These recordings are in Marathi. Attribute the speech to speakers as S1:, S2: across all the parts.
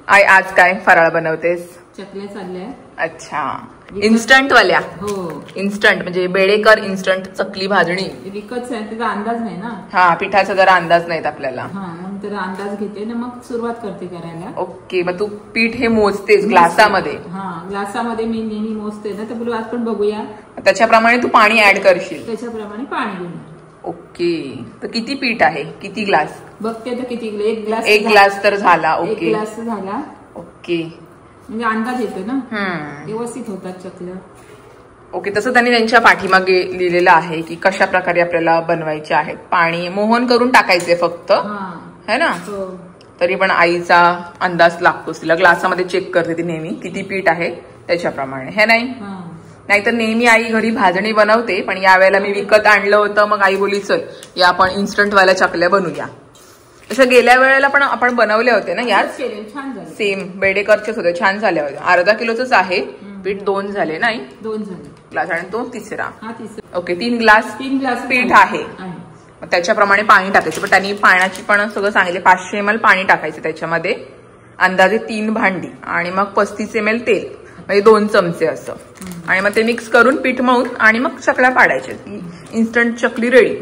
S1: आई आज काय फराळ बनवतेस?
S2: चकल्या चालल्या.
S1: अच्छा, इन्स्टंट वाल्या?
S2: हो,
S1: इन्स्टंट म्हणजे बेडेकर इन्स्टंट चकली भाजणी.
S2: विकतच आहे, त्याचा अंदाज नाही ना.
S1: हा, पिठाचा जरा अंदाज नाहीत आपल्याला.
S2: हा, मग त्याचा अंदाज घेते ना, मग सुरुवात करते करायला.
S1: ओके, मग तू पीठ हे मोजतेस ग्लासामध्ये?
S2: हा, ग्लासामध्ये मी नेहमी मोजते ना, तर बोलू आज पण बघूया.
S1: त्याच्याप्रमाणे तू पाणी ऍड करशील?
S2: त्याच्याप्रमाणे पाणी घेणार.
S1: ओके, तर किती पीठ आहे, किती ग्लास?
S2: बघते तर किती, एक
S1: ग्लास तर झाला. ओके,
S2: एक ग्लास झाला.
S1: ओके,
S2: म्हणजे अंदाज येतो ना, व्यवस्थित होतात चकल्या.
S1: ओके, तसं त्यांनी त्यांच्या पाठीमागे लिहिलेलं आहे की कशा प्रकारे आपल्याला बनवायचे आहेत. पाणी मोहन करून टाकायचे फक्त, है ना? तरी पण आईचा अंदाज लागतोच तिला. ग्लासामध्ये चेक करते ती नेहमी किती पीठ आहे त्याच्याप्रमाणे, है नाही? नाहीतर नेहमी आई घरी भाजणी बनवते, पण यावेळेला मी विकत आणलं होतं. मग आई बोली चल या आपण इन्स्टंट वाल्या चकल्या बनवूया. तसं गेल्या वेळेला पण आपण बनवले होते ना यार, सेम बेडेकरचेच होते, छान झाले होते. अर्धा किलोच आहे पीठ. 2 झाले नाही?
S2: 2 झाले
S1: ग्लास आणि तो तिसरा. ओके, 3 ग्लास पीठ आहे. मग त्याच्याप्रमाणे पाणी टाकायचं. पण त्यांनी पाण्याची पण सगळं सांगितले. 500 ml पाणी टाकायचं त्याच्यामध्ये, अंदाजे 3 भांडी, आणि मग 35 ml तेल, म्हणजे 2 चमचे असं. आणि मग ते मिक्स करून पीठ मळून आणि मग चकल्या पाडायच्या. इन्स्टंट चकली रेडी.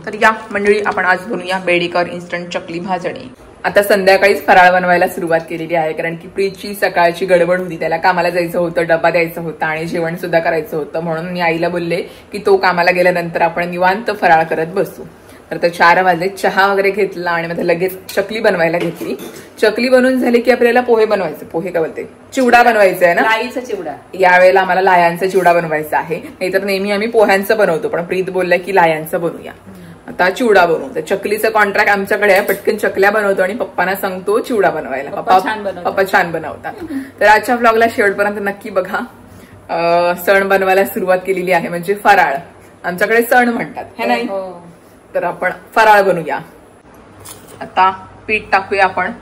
S1: तर या मंडळी, आपण आज बनवूया बेडेकर इन्स्टंट चकली भाजणी. आता संध्याकाळीच फराळ बनवायला सुरुवात केलेली आहे, कारण की प्रीतची सकाळची गडबड होती. त्याला कामाला जायचं होतं, डबा द्यायचा होता आणि जेवण सुद्धा करायचं होतं. म्हणून मी आईला बोलले की तो कामाला गेल्यानंतर आपण निवांत फराळ करत बसू. तर 4 वाजले, चहा वगैरे घेतला आणि मग लगेच चकली बनवायला घेतली. चकली बनवून झाली की आपल्याला पोहे बनवायचे. पोहे काय बोलते, चिवडा बनवायचा आहे ना,
S2: लाईचा चिवडा.
S1: यावेळेला आम्हाला लायांचा चिवडा बनवायचा आहे. नाहीतर नेहमी आम्ही पोह्यांचं बनवतो, पण प्रीत बोलला की लायांचं बनवूया. आता चिवडा बनवू. चकलीचं कॉन्ट्रॅक्ट आमच्याकडे आहे. पटकन चकल्या बनवतो आणि पप्पांना सांगतो चिवडा बनवायला. पप्पा छान बनवतात. तर आजच्या ब्लॉगला शेवटपर्यंत नक्की बघा. सण बनवायला सुरुवात केलेली आहे, म्हणजे फराळ. आमच्याकडे सण म्हणतात, हे नाही? तर आपण फराळ बनवूया. आता पीठ टाकूया आपण.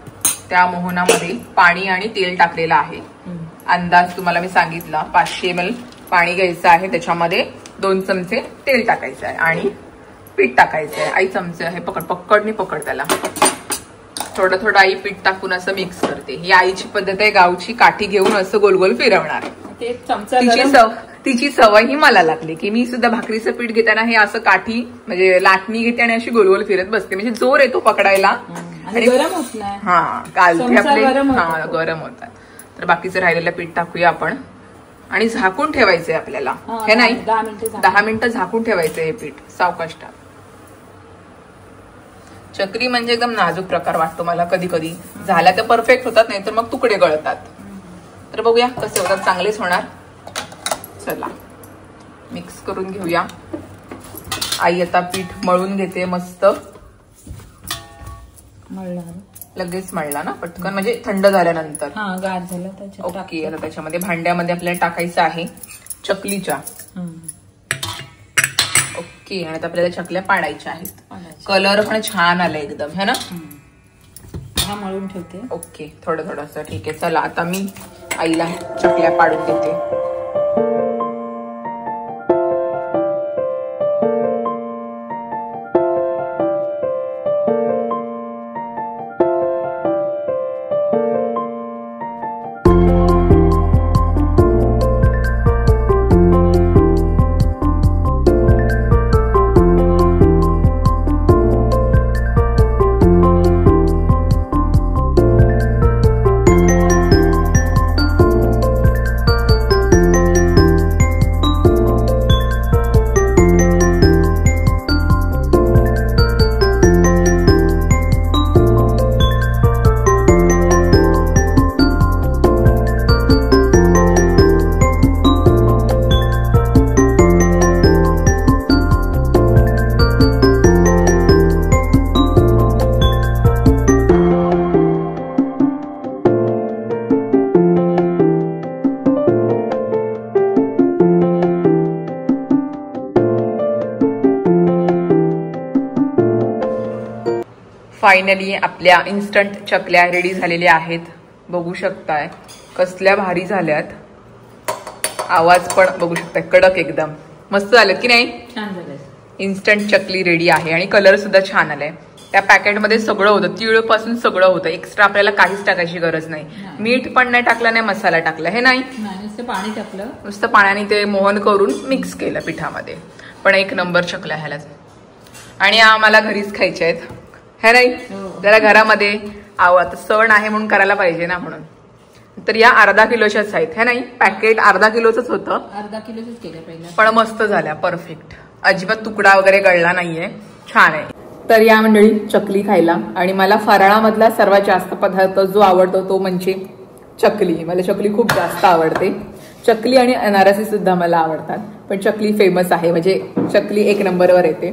S1: त्या मोहनामध्ये पाणी आणि तेल टाकलेलं आहे. अंदाज तुम्हाला मी सांगितला, 500 ml पाणी घ्यायचं आहे. त्याच्यामध्ये 2 चमचे तेल टाकायचं आहे आणि पीठ टाकायचं आहे. आई चमचे आहे, पकडनी पकड त्याला. थोडं थोडं आई पीठ टाकून असं मिक्स करते. ही आईची पद्धत आहे, गावची. काठी घेऊन असं गोल गोल फिरवणार. तिची सवय ही मला लागली की मी सुद्धा भाकरीचं पीठ घेताना हे असं काठी म्हणजे लाटणी घेते आणि अशी गोल गोल फिरत बसते. म्हणजे जोर येतो पकडायला.
S2: आणि गरम होत नाही.
S1: हा, कालथे आपले गरम होतात. तर बाकीचं राहिलेलं पीठ टाकूया आपण आणि झाकून ठेवायचंय आपल्याला, हे नाही? 10 मिनिटं झाकून ठेवायचं हे पीठ सावकाश टाक. चकली म्हणजे एकदम नाजूक प्रकार वाटतो मला कधी कधी. झाल्या तर परफेक्ट होतात, नाही तर मग तुकडे गळतात. तर बघूया कसे होतात, चांगलेच होणार. चला मिक्स करून घेऊया. आई आता पीठ मळून घेते मस्त. लगेच मळला ना पटकन, म्हणजे थंड झाल्यानंतर.
S2: गार झालं.
S1: ओके, आता त्याच्यामध्ये भांड्यामध्ये आपल्याला टाकायचं आहे चकलीच्या. ओके, आणि आता आपल्याला चकल्या पाडायच्या आहेत. कलर पण छान आला एकदम, है ना?
S2: मळून ठेवते.
S1: ओके, थोडं थोडंसं. ठीक आहे, चला आता मी आईला चकल्या पाडून देते. फायनली आपल्या इन्स्टंट चकल्या रेडी झालेल्या आहेत. बघू शकताय कसल्या भारी झाल्यात. आवाज पण बघू शकताय, कडक एकदम मस्त झालेत की नाही?
S2: छान झाले.
S1: इन्स्टंट चकली रेडी आहे आणि कलर सुद्धा छान आलाय. त्या पॅकेटमध्ये सगळं होतं, तीळ पासून सगळं होतं, एक्स्ट्रा आपल्याला काहीच टाकायची गरज नाही. मीठ पण नाही टाकलं, नाही मसाला टाकला, हे नाही,
S2: नुसतं पाणी टाकलं,
S1: नुसतं पाण्याने ते मोहन करून मिक्स केलं पिठामध्ये. पण एक नंबर चकल्या ह्याला, आणि आम्हाला घरीच खायच्या आहेत, हे नाही. जरा घरामध्ये आता सण आहे म्हणून करायला पाहिजे ना, म्हणून. तर या अर्धा किलोच्याच आहेत, हे नाही. पॅकेट अर्धा किलोच होतं,
S2: अर्धा किलोच केलं पहिलं,
S1: पण मस्त झाल्या, परफेक्ट, अजिबात तुकडा वगैरे गळला नाहीये, छान आहे. तर या मंडळी चकली खायला. आणि मला फराळामधला सर्वात जास्त पदार्थ जो आवडतो तो म्हणजे चकली. मला चकली खूप जास्त आवडते. चकली आणि अनारसी सुद्धा मला आवडतात, पण चकली फेमस आहे, म्हणजे चकली एक नंबरवर येते.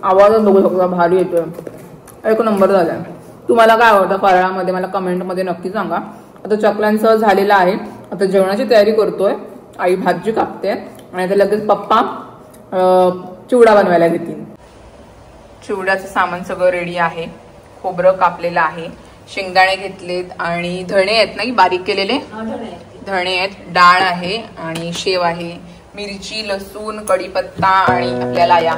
S1: आवाज बघू शकता, भारी येतोय, एक नंबर झालाय. तुम्हाला काय आवडतं फराळामध्ये मला कमेंटमध्ये नक्की सांगा. आता चकल्यांसह झालेला आहे, आता जेवणाची तयारी करतोय. आई भाजी कापते आणि आता लगेच पप्पा चिवडा बनवायला घेतील. चिवड्याचं सामान सगळं रेडी आहे. खोबरं कापलेलं आहे, शेंगदाणे घेतलेत आणि धणे आहेत ना बारीक केलेले, धणे आहेत, डाळ आहे आणि शेव आहे, मिरची, लसूण, कढीपत्ता आणि आपल्या लाया.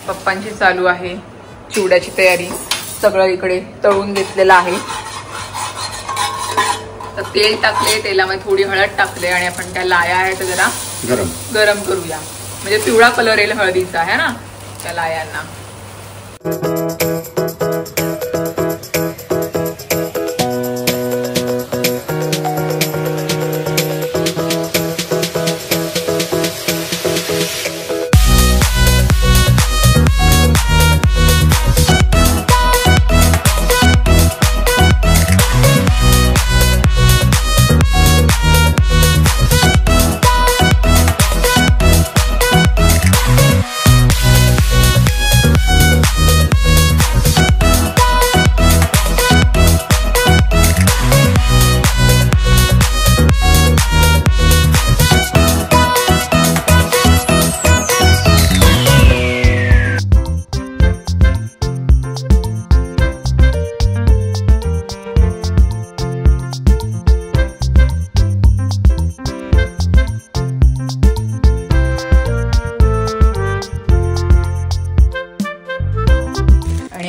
S1: पप्पांची चालू आहे चिवड्याची तयारी. सगळं इकडे तळून घेतलेलं आहे. तर तेल टाकले, तेलामध्ये थोडी हळद टाकले आणि आपण त्या लाया आहेत जरा गरम करूया, म्हणजे पिवळा कलर येईल हळदीचा आहे ना त्या लायांना.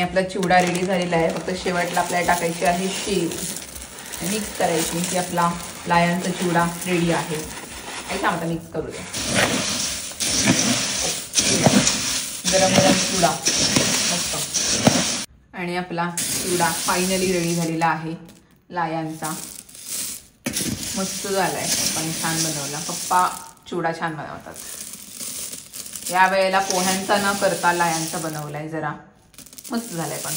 S1: आपला चिवडा रेडी झालेला आहे. फक्त शेवटला आपल्याला टाकायची आहे शेव, मिक्स करायची की आपला लायांचा चिवडा रेडी आहे. ऐका आता मिक्स करूया. गरम गरम चिवडा मस्त. आणि आपला चिवडा फायनली रेडी झालेला आहे लायांचा. मस्त झालाय, पप्पांनी छान बनवला. पप्पा चिवडा छान बनवतात. या वेळेला पोह्यांचा न करता लायांचा बनवलाय, जरा मस्त झालाय पण.